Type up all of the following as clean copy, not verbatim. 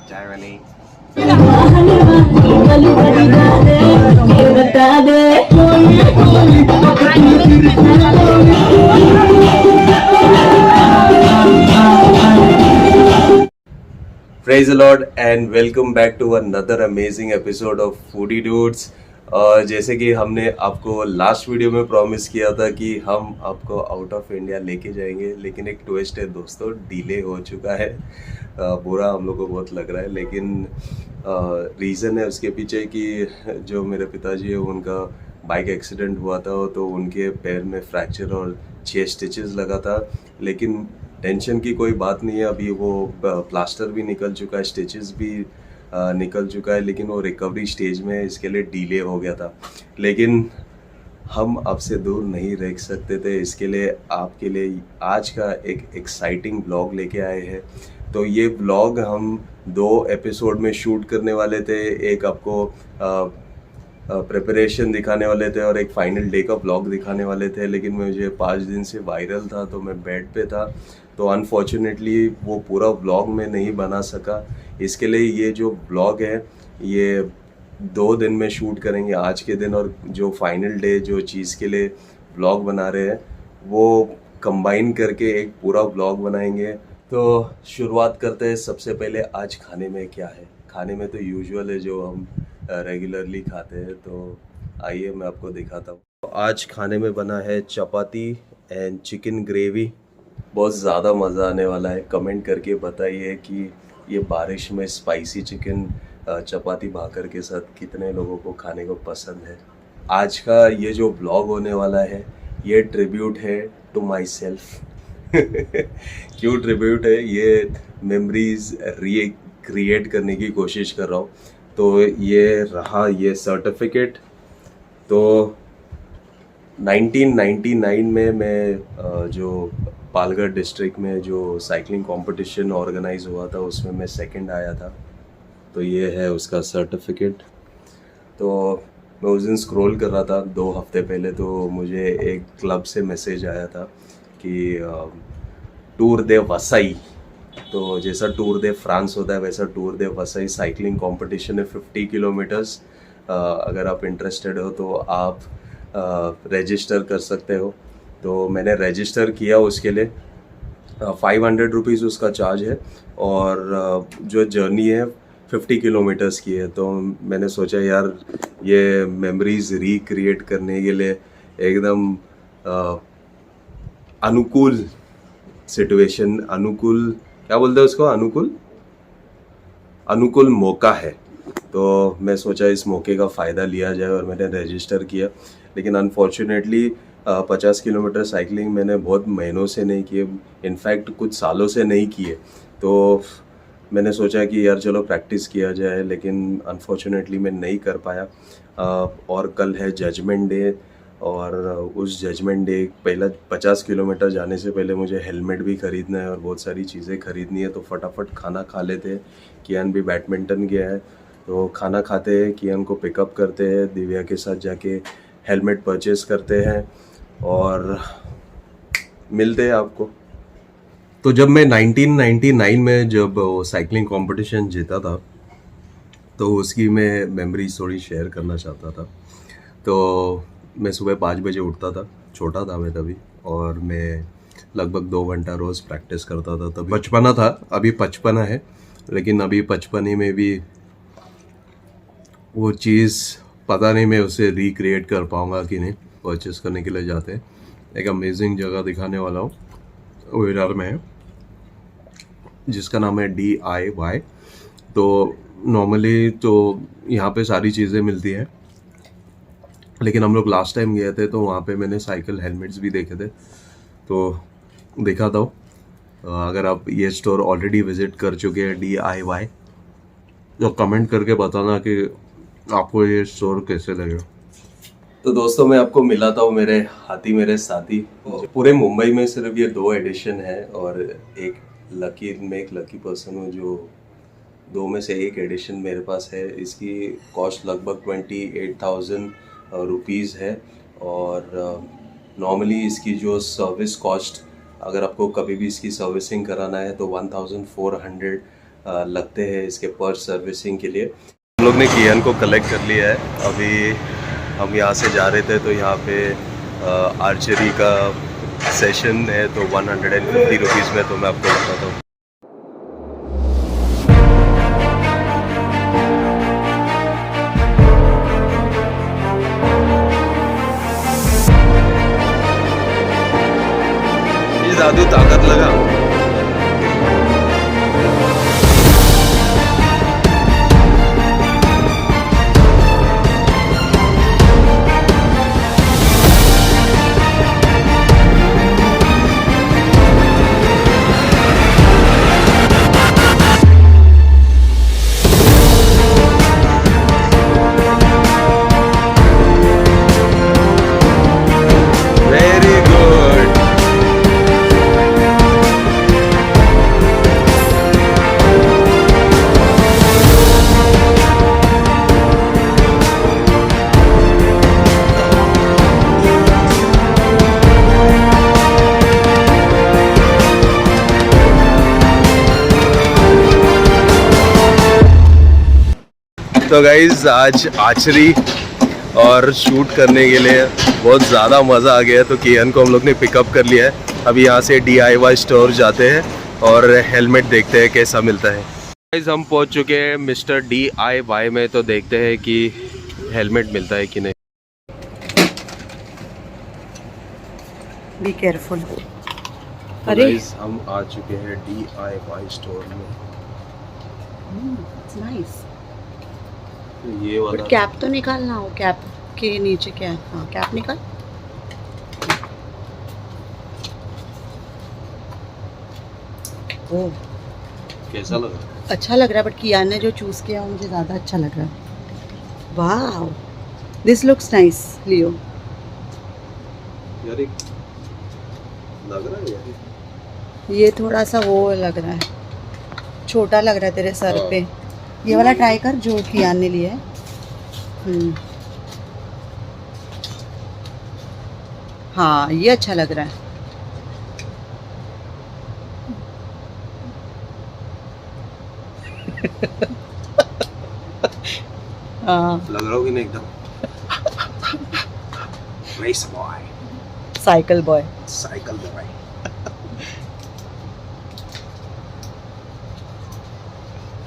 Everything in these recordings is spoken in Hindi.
चाय वाली। Praise the Lord and welcome back to another amazing episode of Foodie Dudes। जैसे कि हमने आपको लास्ट वीडियो में प्रॉमिस किया था कि हम आपको आउट ऑफ इंडिया लेके जाएंगे, लेकिन एक ट्विस्ट है दोस्तों, डिले हो चुका है। बुरा हम लोग को बहुत लग रहा है, लेकिन रीज़न है उसके पीछे कि जो मेरे पिताजी है उनका बाइक एक्सीडेंट हुआ था, तो उनके पैर में फ्रैक्चर और 6 स्टिचेस लगा था। लेकिन टेंशन की कोई बात नहीं है, अभी वो प्लास्टर भी निकल चुका है, स्टिचेस भी निकल चुका है, लेकिन वो रिकवरी स्टेज में है, इसके लिए डिले हो गया था। लेकिन हम आपसे दूर नहीं रह सकते थे, इसके लिए आपके लिए आज का एक एक्साइटिंग ब्लॉग लेके आए हैं। तो ये ब्लॉग हम 2 एपिसोड में शूट करने वाले थे, एक आपको प्रिपरेशन दिखाने वाले थे और एक फाइनल डे का ब्लॉग दिखाने वाले थे। लेकिन मुझे 5 दिन से वायरल था, तो मैं बेड पे था, तो अनफॉर्चुनेटली वो पूरा ब्लॉग मैं नहीं बना सका। इसके लिए ये जो ब्लॉग है ये 2 दिन में शूट करेंगे, आज के दिन और जो फाइनल डे जो चीज़ के लिए ब्लॉग बना रहे हैं वो कंबाइन करके एक पूरा ब्लॉग बनाएंगे। तो शुरुआत करते हैं। सबसे पहले आज खाने में क्या है। खाने में तो यूजुअल है जो हम रेगुलरली खाते हैं, तो आइए मैं आपको दिखाता हूँ। तो आज खाने में बना है चपाती एंड चिकन ग्रेवी। बहुत ज़्यादा मज़ा आने वाला है। कमेंट करके बताइए कि ये बारिश में स्पाइसी चिकन चपाती भाकर के साथ कितने लोगों को खाने को पसंद है। आज का ये जो ब्लॉग होने वाला है ये ट्रिब्यूट है टू माई सेल्फ। क्यों ट्रिब्यूट है? ये मेमोरीज रिक्रिएट करने की कोशिश कर रहा हूँ। तो ये रहा ये सर्टिफिकेट। तो 1999 में मैं जो पालगढ़ डिस्ट्रिक्ट में जो साइकिलिंग कंपटीशन ऑर्गेनाइज हुआ था उसमें मैं सेकंड आया था। तो ये है उसका सर्टिफिकेट। तो मैं उस दिन स्क्रॉल कर रहा था 2 हफ्ते पहले, तो मुझे एक क्लब से मैसेज आया था कि टूर दे वसई। तो जैसा टूर दे फ्रांस होता है वैसा tour de Vasai cycling competition है 50 किलोमीटर्स। अगर आप इंटरेस्टेड हो तो आप रजिस्टर कर सकते हो। तो मैंने रजिस्टर किया उसके लिए। 500 रुपीज़ उसका चार्ज है और जो जर्नी है 50 किलोमीटर्स की है। तो मैंने सोचा यार ये मेमोरीज रिक्रिएट करने के लिए एकदम अनुकूल सिचुएशन, अनुकूल क्या बोलते हैं उसको, अनुकूल मौका है। तो मैं सोचा इस मौके का फ़ायदा लिया जाए और मैंने रजिस्टर किया। लेकिन अनफॉर्चुनेटली 50 किलोमीटर साइकिलिंग मैंने बहुत महीनों से नहीं किए, इनफैक्ट कुछ सालों से नहीं किए। तो मैंने सोचा कि यार चलो प्रैक्टिस किया जाए, लेकिन अनफॉर्चुनेटली मैं नहीं कर पाया। और कल है जजमेंट डे और उस जजमेंट डे पहला 50 किलोमीटर जाने से पहले मुझे हेलमेट भी ख़रीदना है और बहुत सारी चीज़ें ख़रीदनी है। तो फटाफट खाना खा लेते हैं। कियान भी बैडमिंटन गया है, तो खाना खाते हैं, कियान को पिकअप करते हैं, दिव्या के साथ जाके हेलमेट परचेज़ करते हैं और मिलते हैं आपको। तो जब मैं 1999 में जब साइकिलिंग कंपटीशन जीता था तो उसकी मैं मेमोरीज थोड़ी शेयर करना चाहता था। तो मैं सुबह 5 बजे उठता था, छोटा था मैं तभी, और मैं लगभग 2 घंटा रोज़ प्रैक्टिस करता था। तभी बचपना था, अभी 55 है, लेकिन अभी 55 में भी वो चीज़ पता नहीं मैं उसे रिक्रिएट कर पाऊँगा कि नहीं। परचेस करने के लिए जाते हैं, एक अमेजिंग जगह दिखाने वाला हूँ, विरार में है, जिसका नाम है DIY। तो नॉर्मली तो यहाँ पे सारी चीज़ें मिलती हैं, लेकिन हम लोग लास्ट टाइम गए थे तो वहाँ पे मैंने साइकिल हेलमेट्स भी देखे थे, तो दिखाता हूँ। अगर आप ये स्टोर ऑलरेडी विज़िट कर चुके हैं DIY, तो कमेंट करके बताना कि आपको ये स्टोर कैसे लगे। तो दोस्तों मैं आपको मिलाता हूँ मेरे हाथी मेरे साथी। पूरे मुंबई में सिर्फ ये 2 एडिशन है और एक मैं एक लकी पर्सन हूँ जो 2 में से एक एडिशन मेरे पास है। इसकी कॉस्ट लगभग 28,000 रुपीज़ है और नॉर्मली इसकी जो सर्विस कॉस्ट, अगर आपको कभी भी इसकी सर्विसिंग कराना है तो 1,400 लगते हैं इसके पर्स सर्विसिंग के लिए। हम लोग ने कियान को कलेक्ट कर लिया है। अभी हम यहाँ से जा रहे थे तो यहाँ पे आर्चरी का सेशन है तो 150 रुपीज़ में, तो मैं आपको बताता हूँ। जादू ताकत लगा। तो गाइज आज आर्चरी और शूट करने के लिए बहुत ज़्यादा मज़ा आ गया है, तो कियान को हम लोग ने पिकअप कर लिया है। अभी यहाँ से DIY स्टोर जाते हैं और हेलमेट देखते हैं कैसा मिलता है। गाइज हम पहुँच चुके हैं मिस्टर DIY में, तो देखते हैं कि हेलमेट मिलता है कि नहीं। Be careful. तो अरे गाइज हम आ चुके हैं DIY स्टोर में। नाइस। ये वाला कैप तो निकालना हो, कैप के नीचे क्या है? हाँ कैप निकाल। ओह कैसा लग रहा है? अच्छा लग रहा है, बट कियान ने जो चूज किया वो मुझे ज़्यादा अच्छा लग रहा है। वाह, दिस लुक्स नाइस लियो। यार लग रहा है यार, ये थोड़ा सा वो लग रहा है, छोटा लग रहा है तेरे सर पे। ये वाला ट्राई कर जो कियान ने लिया है। हाँ ये अच्छा लग रहा है। हाँ लग रहा हो कि नहीं एकदम race boy, cycle boy. Cycle boy.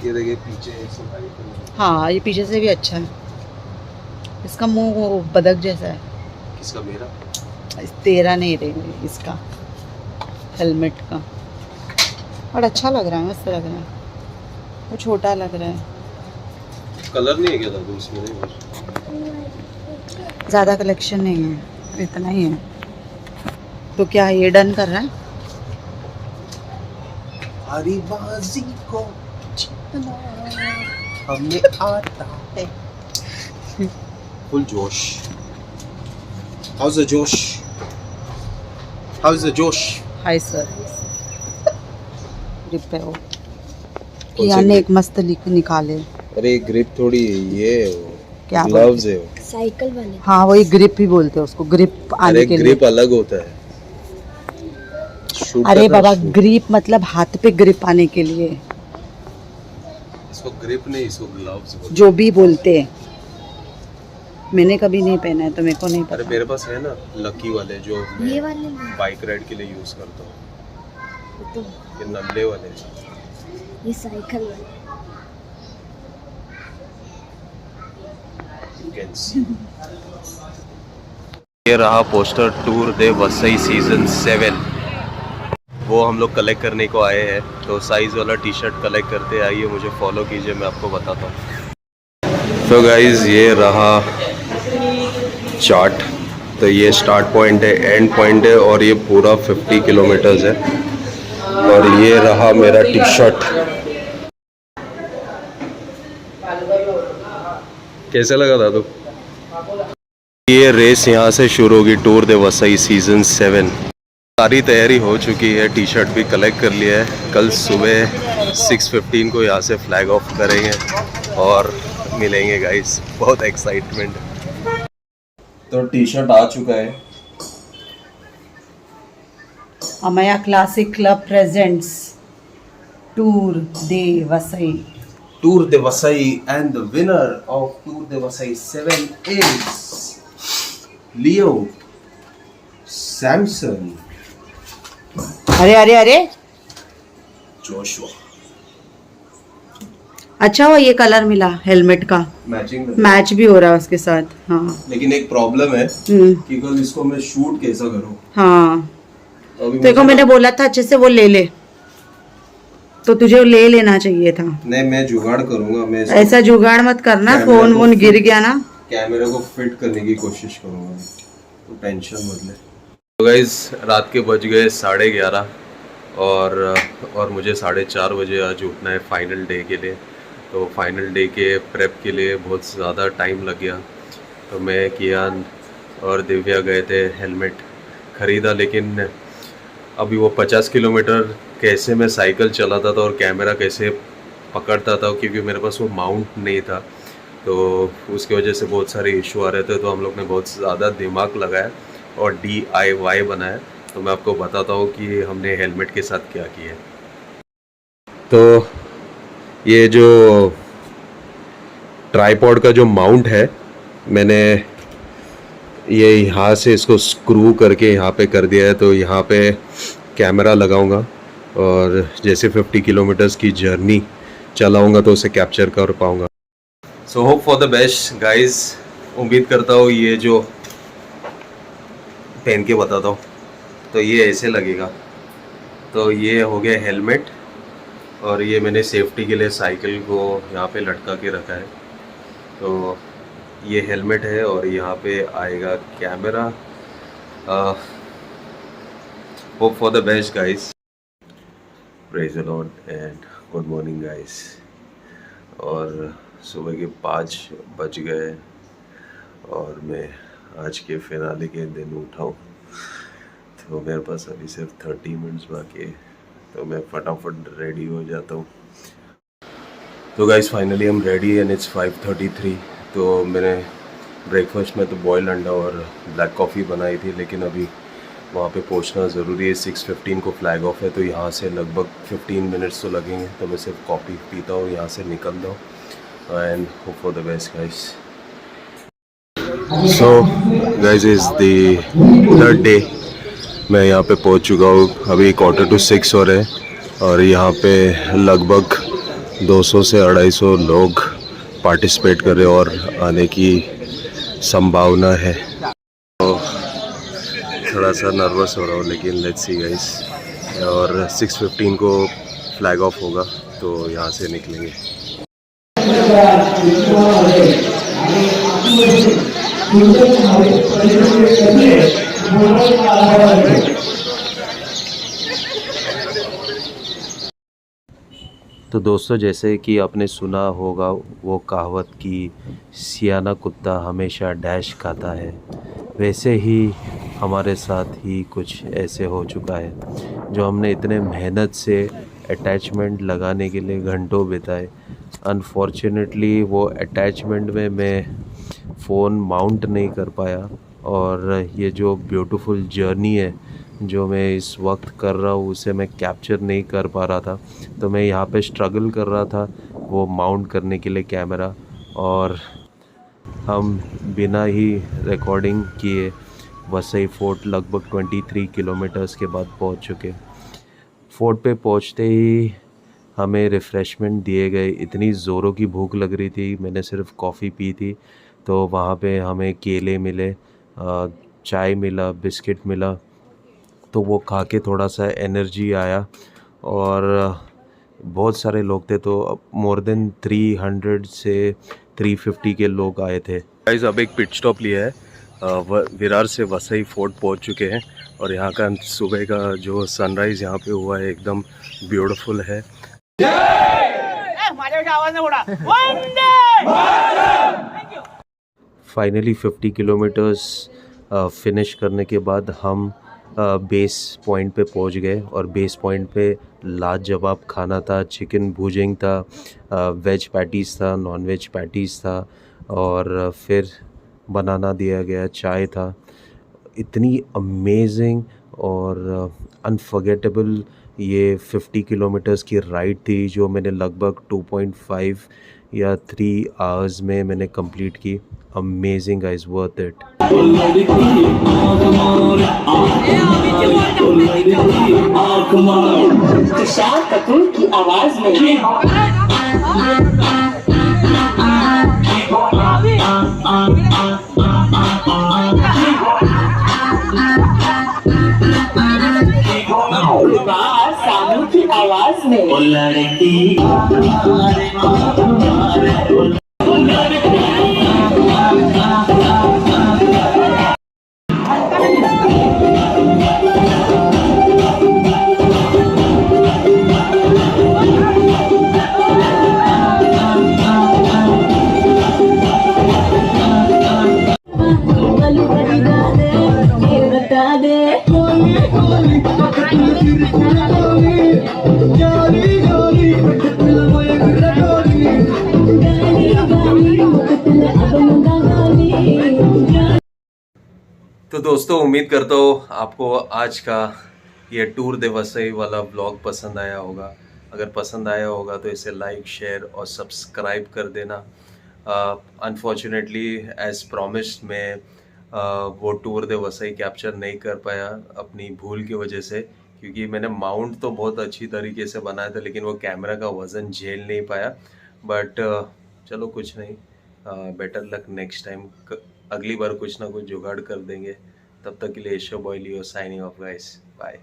ये देखिए पीछे ऐसे लाइट। हाँ ये पीछे से भी अच्छा है। इसका मुंह वो बदक जैसा है। किसका? मेरा? तेरा नहीं रहेगा, इसका हेलमेट का। और अच्छा लग रहा है, मस्त लग रहा है। वो छोटा लग रहा है। कलर नहीं है क्या दादू इसमें? नहीं, ज़्यादा कलेक्शन नहीं है, इतना ही है। तो क्या ये डन कर रहा है? हरी बाजी को हमें आता है फुल जोश। हाउस द जोश? हाउस द जोश? Hi sir. ग्रिप पे हो। कियान ने एक मस्त निकाले। अरे ग्रिप थोड़ी ये क्या ग्लव्स है वो। साइकिल वाले। हाँ वही ग्रिप ही बोलते हैं उसको, ग्रिप आने के लिए। ग्रिप अलग होता है। अरे बाबा ग्रिप मतलब हाथ पे ग्रिप आने के लिए। इसको ग्रिप नहीं, इसको ग्लव्स बोलते हैं। जो भी बोलते हैं, मैंने कभी नहीं पहना है तो मेरे को नहीं अरे पता। मेरे पास है ना लकी वाले, जो ये वाले नहीं, बाइक राइड के लिए यूज करता हूँ। तो ये नल्ले वाले। ये साइकिल वाले। You can see. ये रहा poster tour de Vasai season 7। वो हम लोग कलेक्ट करने को आए हैं, तो साइज वाला टी शर्ट कलेक्ट करते आइए, मुझे फॉलो कीजिए, मैं आपको बताता हूँ। तो गाइज ये रहा चार्ट। तो ये स्टार्ट पॉइंट है, एंड पॉइंट है, और ये पूरा 50 किलोमीटर्स है। और ये रहा मेरा टी शर्ट। कैसे लगा दादू? ये रेस यहाँ से शुरू होगी, टूर दे वसई सीजन 7। सारी तैयारी हो चुकी है, टी शर्ट भी कलेक्ट कर लिया है। कल सुबह 6:15 को यहाँ से फ्लैग ऑफ करेंगे और मिलेंगे गाइस। बहुत एक्साइटमेंट है। तो टी शर्ट आ चुका है। Amaya classic club presents tour de Vasai. Tour de Vasai, and the winner of Tour de Vasai 7 is Leo Samson अरे अरे अरे, Joshua. अच्छा हुआ ये कलर मिला हेलमेट का, मैचिंग मैच भी हो रहा है उसके साथ। हाँ लेकिन एक प्रॉब्लम है हम्म, कि कल इसको मैं शूट कैसा करूं। हाँ तो अभी देखो मैंने बोला था अच्छे से वो ले ले, तो तुझे ले लेना चाहिए था। नहीं, मैं जुगाड़ करूंगा। मैं ऐसा जुगाड़ मत करना, कैमरा फोन को वोन गिर फिट- गया ना। कैमरे को फिट करने की कोशिश करूंगा, तो टेंशन मत ले। तो गाइस रात के बज गए 11:30 और मुझे 4:30 बजे आज उठना है फाइनल डे के लिए। तो फाइनल डे के प्रेप के लिए बहुत ज़्यादा टाइम लग गया। तो मैं, कियान और दिव्या गए थे हेलमेट ख़रीदा, लेकिन अभी वो 50 किलोमीटर कैसे मैं साइकिल चलाता था और कैमरा कैसे पकड़ता था, क्योंकि मेरे पास वो माउंट नहीं था, तो उसकी वजह से बहुत सारे इशू आ रहे थे। तो हम लोग ने बहुत ज़्यादा दिमाग लगाया और DIY बनाया। तो मैं आपको बताता हूँ कि हमने हेलमेट के साथ क्या किया। तो ये जो ट्राइपॉड का जो माउंट है, मैंने ये यहाँ से इसको स्क्रू करके यहाँ पे कर दिया है। तो यहाँ पे कैमरा लगाऊंगा और जैसे 50 किलोमीटर्स की जर्नी चलाऊंगा तो उसे कैप्चर कर पाऊंगा। So hope for the best guys. उम्मीद करता हूँ ये जो पहन के बताता हूँ, तो ये ऐसे लगेगा। तो ये हो गया हेलमेट, और ये मैंने सेफ्टी के लिए साइकिल को यहाँ पे लटका के रखा है। तो ये हेलमेट है और यहाँ पे आएगा camera. Hope for the best guys. Praise the Lord and good morning guys. और सुबह के 5 बज गए और मैं आज के फिनाले के दिन उठा हूँ। तो मेरे पास अभी सिर्फ 30 मिनट्स बाकी है, तो मैं फटाफट रेडी हो जाता हूँ। तो गाइस फाइनली हम रेडी एंड इट्स 5:33। तो मैंने ब्रेकफास्ट में तो बॉयल अंडा और ब्लैक कॉफ़ी बनाई थी, लेकिन अभी वहाँ पे पहुँचना ज़रूरी है। 6:15 को फ्लैग ऑफ है, तो यहाँ से लगभग 15 मिनट्स तो लगेंगे। तो मैं सिर्फ कॉफ़ी पीता हूँ, यहाँ से निकलता हूँ and hope for the best guys. So guys is the third day. मैं यहाँ पे पहुँच चुका हूँ। अभी 5:45 हो रहे हैं और यहाँ पे लगभग 200 से 250 लोग पार्टिसिपेट कर रहे हैं और आने की संभावना है। तो थोड़ा सा नर्वस हो रहा हूँ, लेकिन लेट्स सी गाइस। और 6:15 को फ्लैग ऑफ होगा, तो यहाँ से निकलेंगे। तो दोस्तों, जैसे कि आपने सुना होगा वो कहावत कि सियाना कुत्ता हमेशा डैश खाता है, वैसे ही हमारे साथ ही कुछ ऐसे हो चुका है। जो हमने इतने मेहनत से अटैचमेंट लगाने के लिए घंटों बिताए, अनफॉर्चुनेटली वो अटैचमेंट में मैं फ़ोन माउंट नहीं कर पाया। और ये जो ब्यूटीफुल जर्नी है जो मैं इस वक्त कर रहा हूँ, उसे मैं कैप्चर नहीं कर पा रहा था। तो मैं यहाँ पे स्ट्रगल कर रहा था वो माउंट करने के लिए कैमरा, और हम बिना ही रिकॉर्डिंग किए वसई फोर्ट लगभग 23 किलोमीटर्स के बाद पहुँच चुके। फोर्ट पे पहुँचते ही हमें रिफ़्रेशमेंट दिए गए। इतनी ज़ोरों की भूख लग रही थी, मैंने सिर्फ कॉफ़ी पी थी। तो वहाँ पे हमें केले मिले, चाय मिला, बिस्किट मिला, तो वो खा के थोड़ा सा एनर्जी आया। और बहुत सारे लोग थे, तो मोर देन 300 से 350 के लोग आए थे। गाइस अब एक पिट स्टॉप लिया है, विरार से वसई फोर्ट पहुंच चुके हैं। और यहाँ का सुबह का जो सनराइज़ यहाँ पे हुआ है एकदम ब्यूटीफुल है। फाइनली 50 किलोमीटर्स फिनिश करने के बाद हम बेस पॉइंट पे पहुंच गए। और बेस पॉइंट पे लाजवाब खाना था। चिकन भुजिंग था, वेज पैटीज़ था, नॉन वेज पैटीज़ था, और फिर बनाना दिया गया, चाय था। इतनी अमेजिंग और अनफॉरगेटेबल ये 50 किलोमीटर्स की राइड थी जो मैंने लगभग 2.5 या 3 आवर्स में मैंने कंप्लीट की। Amazing guys, worth it. Tushar Kapoor की आवाज में सानू की आवाज में तो दोस्तों, उम्मीद करता हूँ आपको आज का ये टूर दे वसई वाला व्लॉग पसंद आया होगा। अगर पसंद आया होगा तो इसे लाइक, शेयर और सब्सक्राइब कर देना। अनफॉर्चुनेटली एज प्रॉमिस्ड मैं वो टूर दे वसई कैप्चर नहीं कर पाया अपनी भूल की वजह से, क्योंकि मैंने माउंट तो बहुत अच्छी तरीके से बनाया था लेकिन वो कैमरा का वज़न झेल नहीं पाया। बट चलो कुछ नहीं, बेटर लक नेक्स्ट टाइम। अगली बार कुछ ना कुछ जुगाड़ कर देंगे। तब तक के लिए शो बॉय लियो साइनिंग ऑफ गाइस, बाय।